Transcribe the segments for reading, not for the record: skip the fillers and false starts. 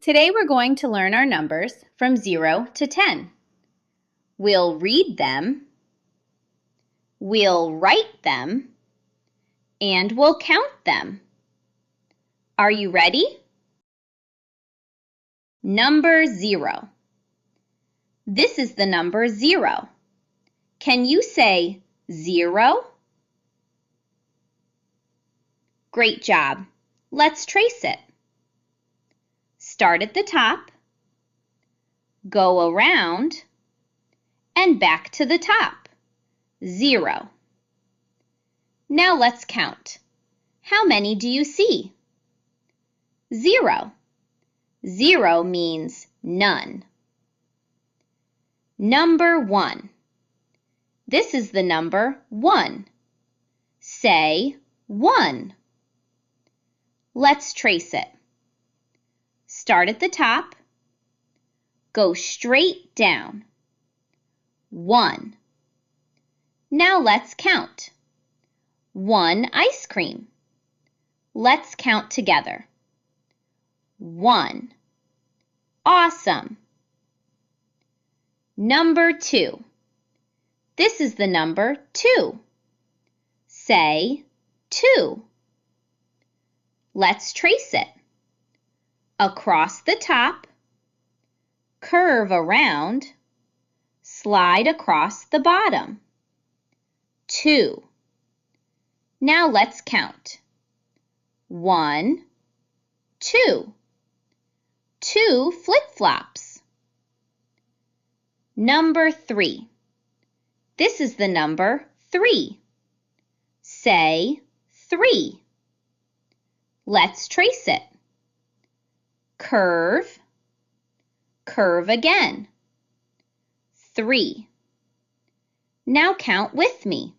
Today we're going to learn our numbers from 0 to 10. We'll read them, we'll write them, and we'll count them. Are you ready? Number 0. This is the number 0. Can you say 0? Great job. Let's trace it. Start at the top, go around, and back to the top. 0. Now let's count. How many do you see? 0. 0 means none. Number 1. This is the number 1. Say 1. Let's trace it. Start at the top, go straight down. 1. Now let's count. 1 ice cream. Let's count together. 1. Awesome. Number 2. This is the number 2. Say 2. Let's trace it. Across the top, curve around, slide across the bottom. 2. Now let's count. 1, 2. 2 flip-flops. Number 3. This is the number 3. Say 3. Let's trace it. Curve, curve again. 3. Now count with me.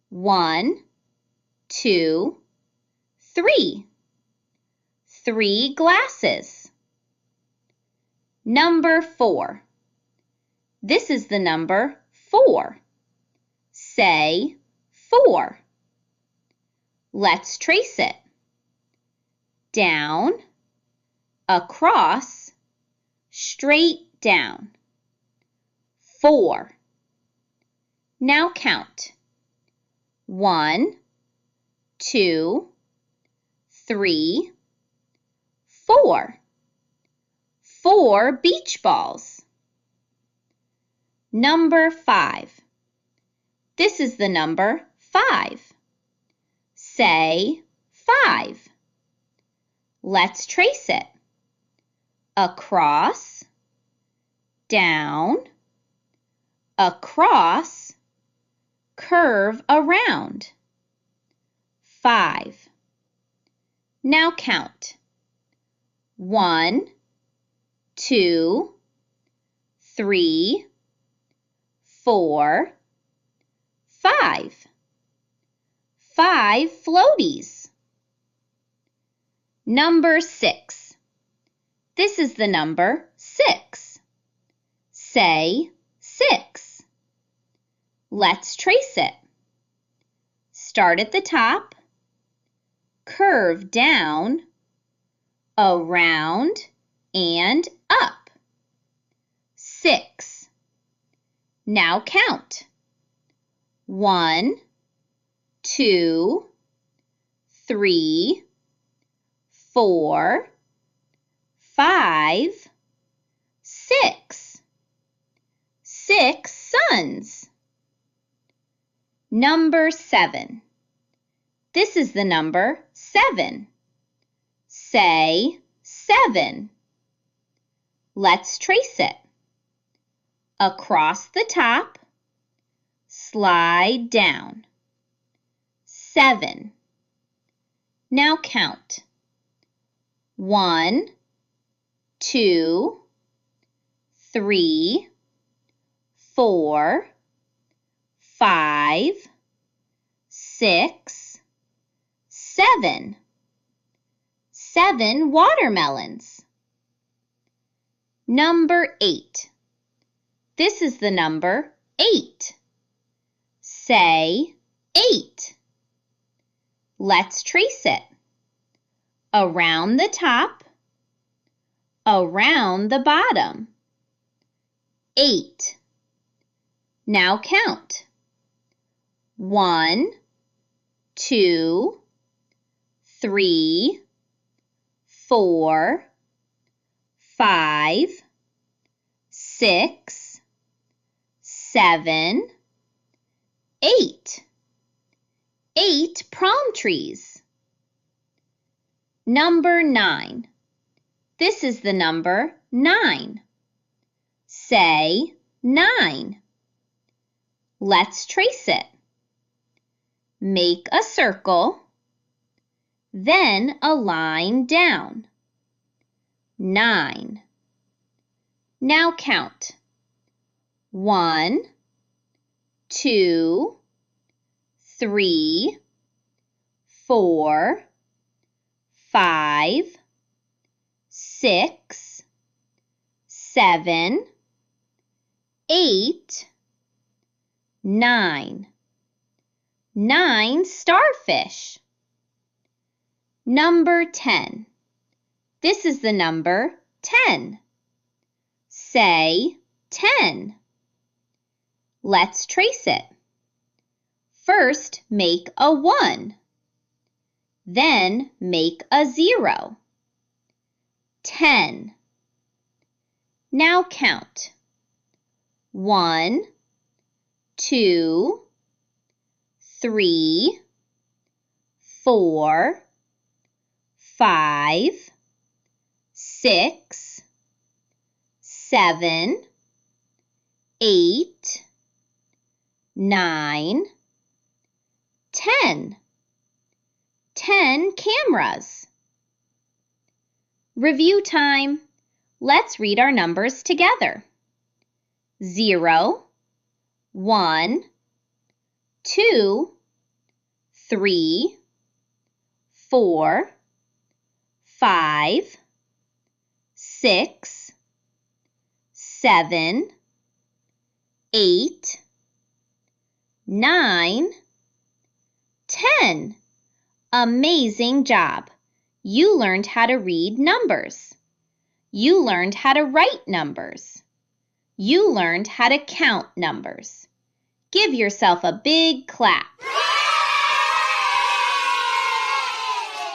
1, 2, 3. 3 glasses. Number 4. This is the number 4. Say 4. Let's trace it. Down, across, straight down. 4. Now count. 1, 2, 3, 4. 4 beach balls. Number 5. This is the number 5. Say 5. Let's trace it. Across, down, across, curve around. 5. Now count. 1, 2, 3, 4, 5. 5 floaties. Number 6. This is the number 6. Say 6. Let's trace it. Start at the top, curve down, around, and up. 6. Now count. 1, 2, 3, 4, 5, 6. 6 suns. Number 7. This is the number 7. Say 7. Let's trace it. Across the top, slide down. 7. Now count. 1, 2, 3, 4, 5, 6, 7. 7 watermelons. Number 8. This is the number 8. Say 8. Let's trace it. Around the top, around the bottom. 8. Now count. 1, 2, 3, 4, 5, 6, 7, 8. 8 palm trees. Number 9. This is the number 9. Say 9. Let's trace it. Make a circle, then a line down. 9. Now count. 1, 2, 3, 4, 5, 6, 7, 8, 9. 9 starfish. Number 10. This is the number 10. Say 10. Let's trace it. First, make a 1. Then make a 0. 10. Now count. 1, 2, 3, 4, 5, 6, 7, 8, 9, 10. 10 cameras. Review time. Let's read our numbers together. 0, 1, 2, 3, 4, 5, 6, 7, 8, 9, 10. Amazing job! You learned how to read numbers. You learned how to write numbers. You learned how to count numbers. Give yourself a big clap.